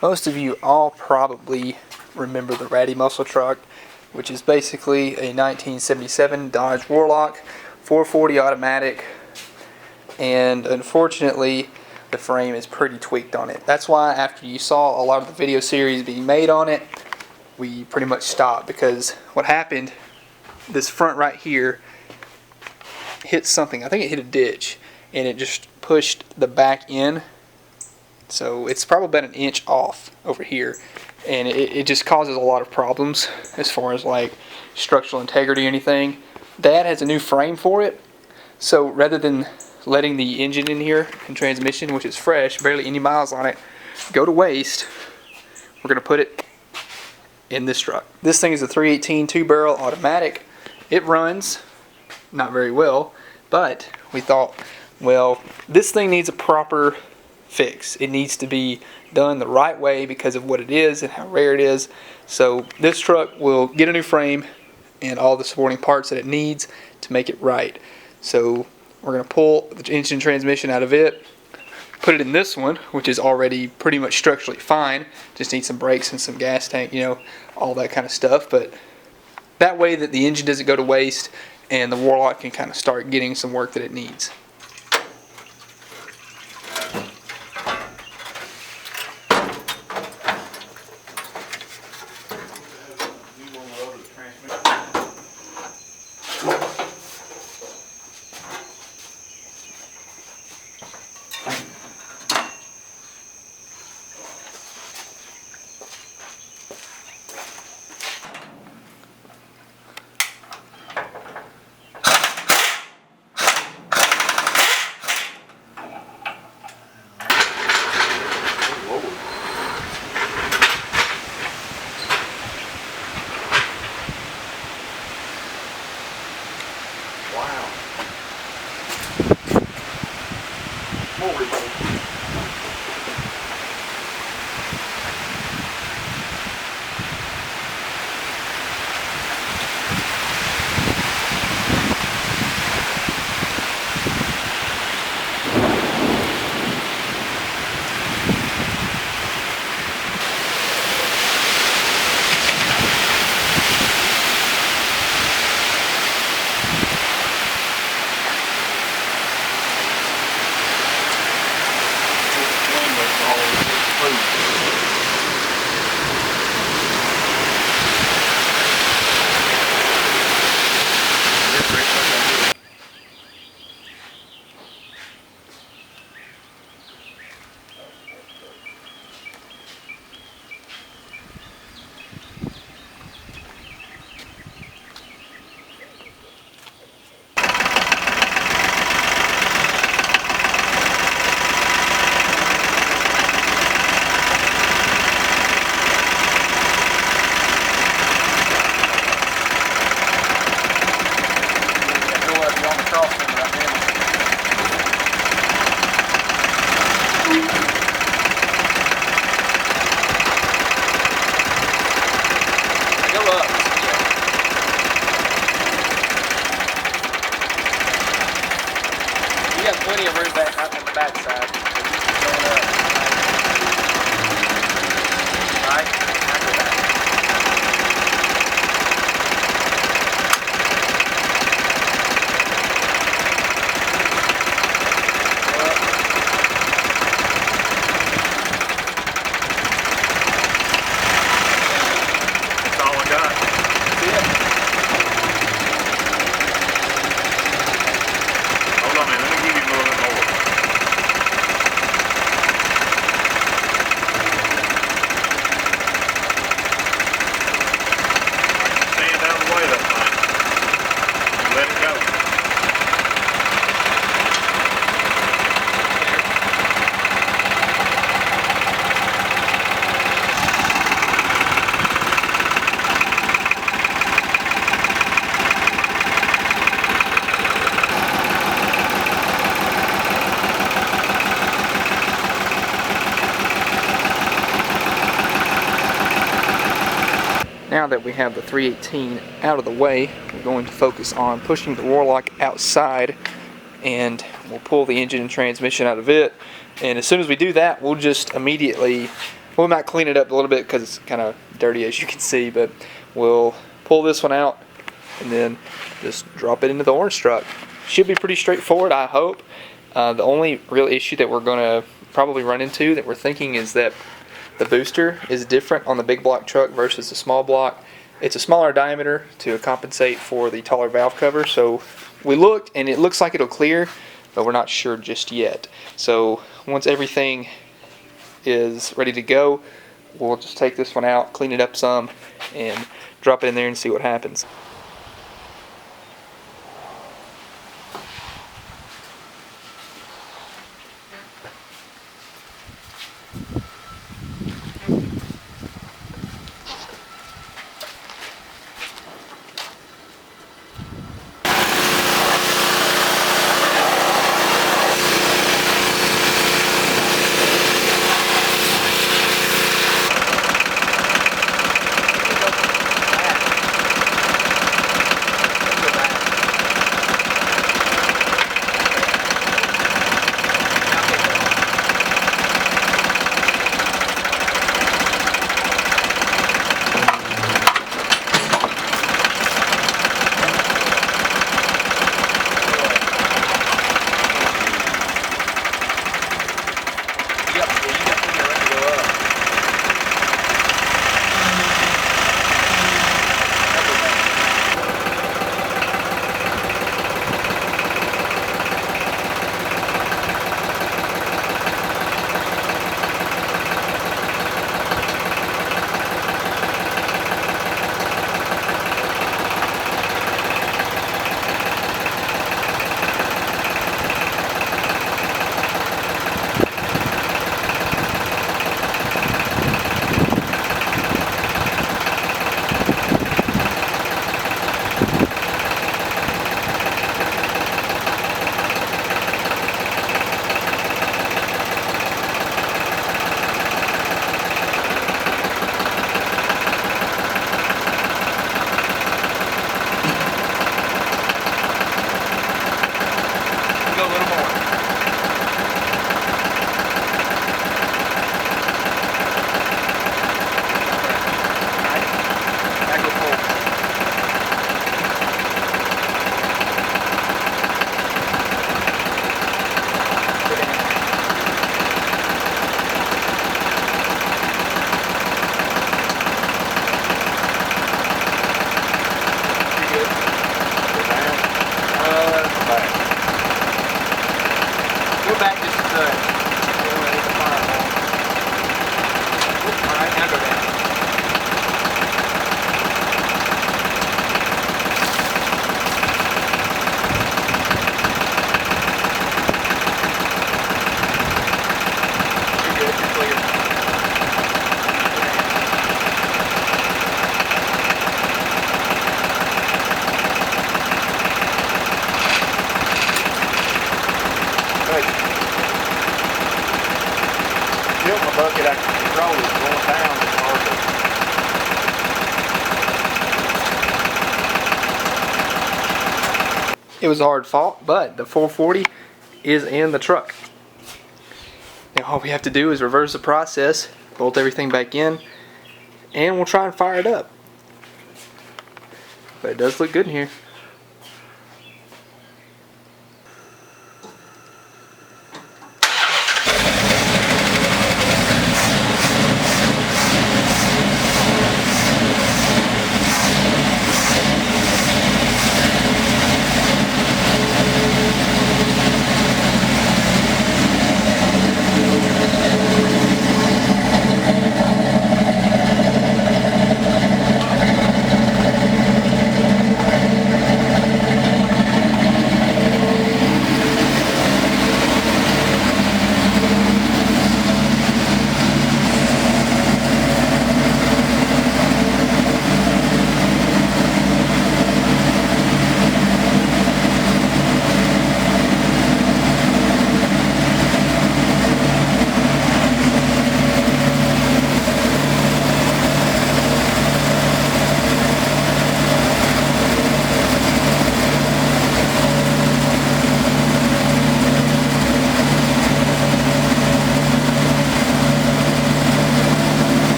Most of you all probably remember the Ratty Muscle Truck, which is basically a 1977 Dodge Warlock 440 automatic, and unfortunately the frame is pretty tweaked on it. That's why after you saw a lot of the video series being made on it, we pretty much stopped, because what happened, this front right here hit something. I think it hit a ditch, and it just pushed the back in. So it's probably about an inch off over here, and it just causes a lot of problems as far as like structural integrity or anything. Dad has a new frame for it, so rather than letting the engine in here and transmission, which is fresh, barely any miles on it, go to waste, we're going to put it in this truck. This thing is a 318 2-barrel automatic. It runs not very well, but we thought, well, this thing needs a proper fix. It needs to be done the right way because of what it is and how rare it is. So this truck will get a new frame and all the supporting parts that it needs to make it right. So we're going to pull the engine transmission out of it, put it in this one, which is already pretty much structurally fine. Just needs some brakes and some gas tank, you know, all that kind of stuff. But that way that the engine doesn't go to waste and the Warlock can kind of start getting some work that it needs. Plenty of room back on the back side. Right, after that. That's all I got. That's it. Hold on a minute, let me give you a little bit more. Stand out of the way of that thing. You let it go. Now that we have the 318 out of the way, we're going to focus on pushing the Warlock outside, and we'll pull the engine and transmission out of it. And as soon as we do that, we'll just immediately we might clean it up a little bit because it's kind of dirty, as you can see, but we'll pull this one out and then just drop it into the orange truck. Should be pretty straightforward, I hope. The only real issue that we're going to probably run into that we're thinking is that the booster is different on the big block truck versus the small block. It's a smaller diameter to compensate for the taller valve cover, so we looked and it looks like it'll clear, but we're not sure just yet. So once everything is ready to go, we'll just take this one out, clean it up some, and drop it in there and see what happens. Bucket I can control is going down. It's hard to... It was a hard fought, but the 440 is in the truck. Now all we have to do is reverse the process, bolt everything back in, and we'll try and fire it up. But it does look good in here.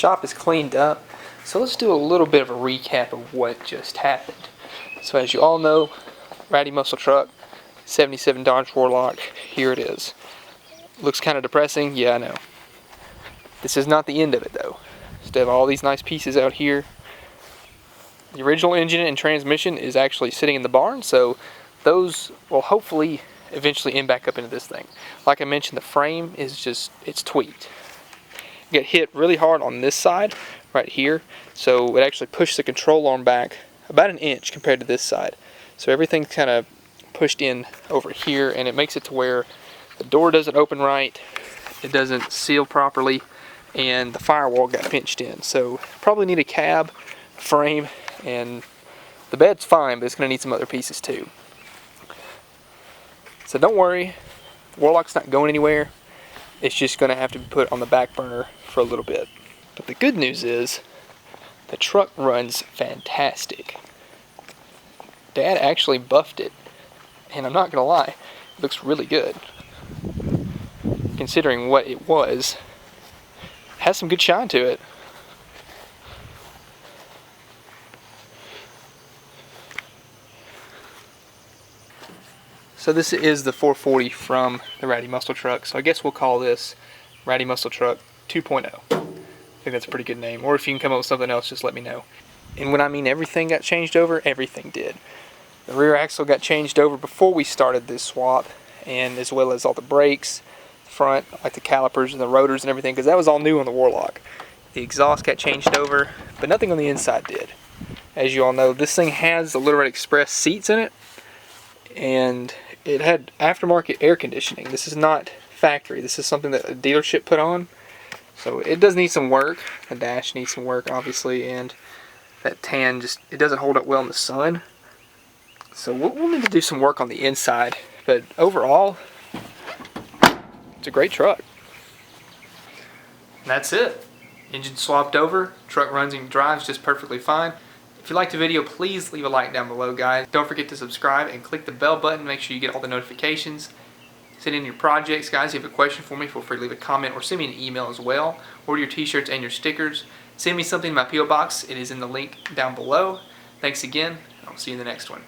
shop is cleaned up. So let's do a little bit of a recap of what just happened. So as you all know, Ratty Muscle Truck, 77 Dodge Warlock, here it is. Looks kind of depressing, yeah I know. This is not the end of it though. Instead of all these nice pieces out here, the original engine and transmission is actually sitting in the barn, so those will hopefully eventually end back up into this thing. Like I mentioned, the frame is just, it's tweaked. You get hit really hard on this side, right here, so it actually pushed the control arm back about an inch compared to this side. So everything's kind of pushed in over here, and it makes it to where the door doesn't open right, it doesn't seal properly, and the firewall got pinched in. So probably need a cab, frame, and the bed's fine, but it's going to need some other pieces too. So don't worry, the Warlock's not going anywhere. It's just going to have to be put on the back burner for a little bit. But the good news is, the truck runs fantastic. Dad actually buffed it, and I'm not going to lie, it looks really good. Considering what it was, it has some good shine to it. So this is the 440 from the Ratty Muscle Truck, so I guess we'll call this Ratty Muscle Truck 2.0. I think that's a pretty good name, or if you can come up with something else, just let me know. And when I mean everything got changed over, everything did. The rear axle got changed over before we started this swap, and as well as all the brakes, the front, like the calipers and the rotors and everything, because that was all new on the Warlock. The exhaust got changed over, but nothing on the inside did. As you all know, this thing has the Little Red Express seats in it, and it had aftermarket air conditioning. This is not factory. This is something that a dealership put on. So it does need some work. The dash needs some work, obviously, and that tan just, it doesn't hold up well in the sun. So we'll need to do some work on the inside. But overall, it's a great truck. And that's it. Engine swapped over. Truck runs and drives just perfectly fine. If you liked the video, please leave a like down below, guys. Don't forget to subscribe and click the bell button. Make sure you get all the notifications. Send in your projects, guys. If you have a question for me, feel free to leave a comment or send me an email as well. Order your t-shirts and your stickers. Send me something in my P.O. box. It is in the link down below. Thanks again. I'll see you in the next one.